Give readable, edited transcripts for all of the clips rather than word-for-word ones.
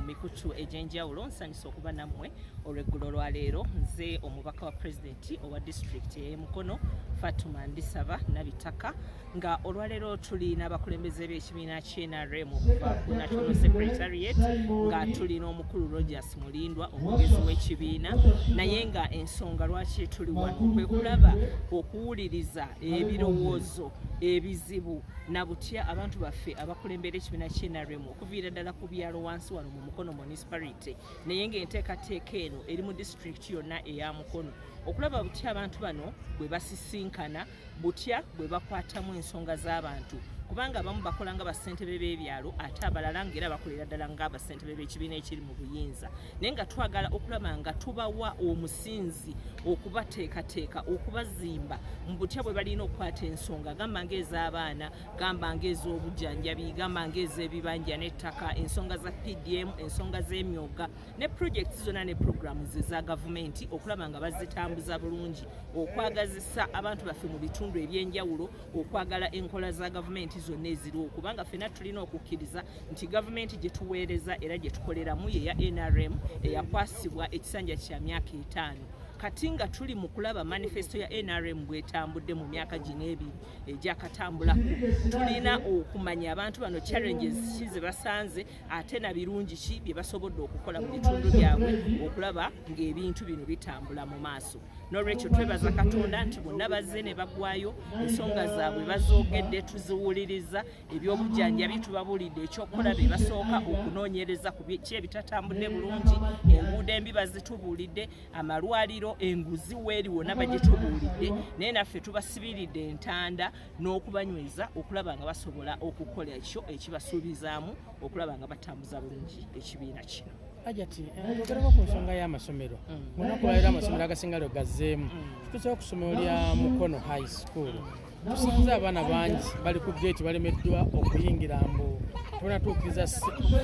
mikutu egy'enjawulo nsanyusa okuba nammwe olw'eggulo lwa leero. Nze omubaka wa pulezidenti owa disitulikiti y'e Mukono Fatuma Ndisaba Nabitaka nga olwaleero tulina abakulembeze b'ekibiina ky'NRM okuva ku National Secretariat nga tulina omukulu Rogers Mulindwa omwogezi w'ekibiina, naye nga ensonga lwaki tuli wano kwe kulaba okuwuliriza ebirowoozo ebizibu na butya abantu baffe abakulembera ekibiina ky'NRM okuviira ddala ku byalo wansi wano mu Mukono municipality, naye ng'enteekateeka eno eri mu disitulikiti yonna eya Mukono okulaba butya abantu bano bwe basisinkana, butya bwe bakwatamu ensonga z'abantu, kubanga abamu bakola nga bassentebe b'ebyalo ate abalala ng'era bakolera ddala ng'abassentebe b'ekibiina ekiri mu buyinza, naye nga twagala okulaba nga tubawa omusinzi okubateekateeka, okubazimba mu butya bwe balina okukwata ensonga, gamba ng'ez'abaana, gamba ng'ez'obujjanjabi, gamba ng'ez'ebibanja n'ettaka, ensonga za PDM, ensonga z'emyooga ne projekiti zonna ne programs eza gavumenti, okulaba nga bazitambuza bulungi, okwagazisa abantu baffe mu bitundu eby'enjawulo okwagala enkola za gavumenti zonna eziriwo, kubanga ffenna tulina okukkiriza nti gavumenti gye tuweereza era gye tukoleramu ye ya NRM eyakwasibwa ekisanja kya myaka 5. Kati nga tuli mu kulaba manifesto ya NRM bwetambudde mu myaka gino ebiri egyakatambulako, tulina okumanya abantu bano challenges ki ze basanze ate na birungi ki bye basobodde okukola mu bitundu byabwe okulaba ng'ebintu bino bitambula mu maaso. N'olwekyo twebaza Katonda nti bonna bazze ne bagwayo, ensonga zaabwe bazoogedde, tuziwuliriza, ebyobujjanjabi tubabulidde, ekyokukola be basooka okunoonyereza ku ki ebitatambudde bulungi, enguudo embi bazitubuulidde, amalwaliro enguzi weeri wonna bagitubuulidde, naye naffe tubasibiridde entanda n'okubanyweza okulaba nga basobola okukola ekyo ekibasuubizaamu okulaba nga batambuza bulungi ekibiina kino. Ajati ogerako ku nsonga y'amasomero, munaku lwaleero amasomero agasinga lyo gazzeemu, tutuusewo ku ssomero lya Mukono High School, tusanze abaana bangi bali ku gate balemeddwa okuyingira mbu tebannatuukiriza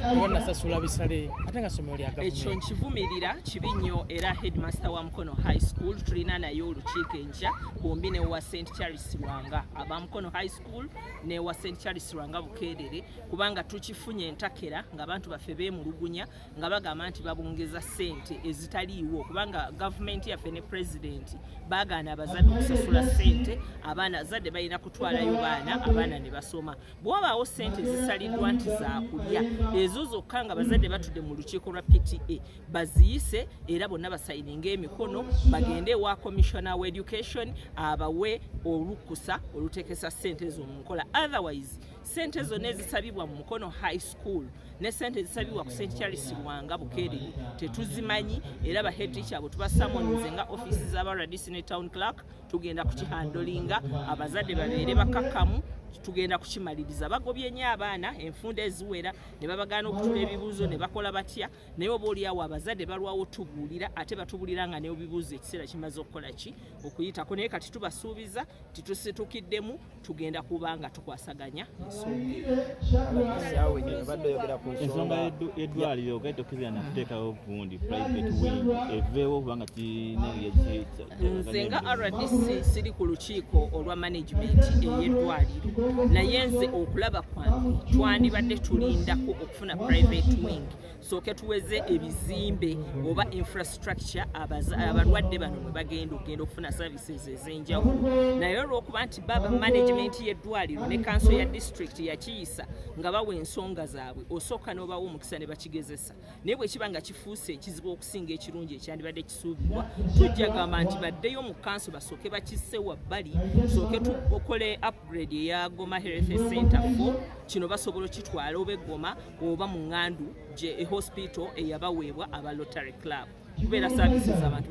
tebannasasula bisale ate nga ssomero lya gavumenti. Ekyo nkivumirira kibi nnyo, era headmaster wa Mukono High School tulina naye olukiiko enkya bombi ne wa St. Charles Lwanga, aba Mukono High School ne wa St. Charles Lwanga Bukeerere, kubanga tukifunye entakera ng'abantu baffe beemulugunya nga bagamba nti babongeza ssente ezitaliiwo, kubanga gavumenti yaffe ne pulezidenti baagaana abazadde okusasula ssente, abaana zadde balina kutwalayo baana, abaana ne basoma. Bw'wabaawo ssente ezisaliddwa nti zaakulya, ezo zokka nga bazadde batudde mu lukiiko lwa PTA baziyise era bonna basayininga emikono bagende ewa commissioner wa education abawe olukusa olutekesa ssente ezo mu nkola. Otherwise ssente zonna ezisabibwa mu Mukono High School ne ssente ezisabibwa ku St. Charles Lwanga Bukeerere tetuzimanyi, era ba head teacher abo tubasamoninze nga offices z'aba RDC ne town clerk, tugenda kukihandolinga, abazadde babeere bakakkamu, tugenda kukimaliriza. Bagobye nnyo abaana enfunda eziwera ne babagaana okutula ebibuuzo ne bakola batya, naye oba oliawo abazadde balwawo tubuulira ate batubuulira nga n'ebibuuzo ekiseera kimaze okukola ki okuyitako, naye kati tubasuubiza titusitukiddemu, tugenda kuba nga tukwasaganya ensonga y'eddwaliro gaitokirira nakuteekawo gundi private wing eveewo kubanga nze nga RDC siri ku lukiiko olwa management ey'eddwaliro, naye nze okulaba kwange twandibadde tulindako okufuna private wing sooke tuweze ebizimbe oba infrastructure abalwadde bano mwe bagenda okufuna services ez'enjawulo, naye olw'okuba nti baba management y'eddwaliro ne kanso ya district yakiyisa nga bawa ensonga zaabwe, osooka n'obawa omukisa ne bakigezesa, naye bwe kiba nga kifuuse ekizibu okusinga ekirungi ekyandibadde kisuubirwa, tujja gamba nti baddeyo mu kanso basooke bakisse wabbali, sooke tukole upgrade eya Goma Health Center 4, kino basobola kitwala oba Goma oba mu Ngandu gye hospital eyabaweebwa aba Rotary Club, kubeera services abantu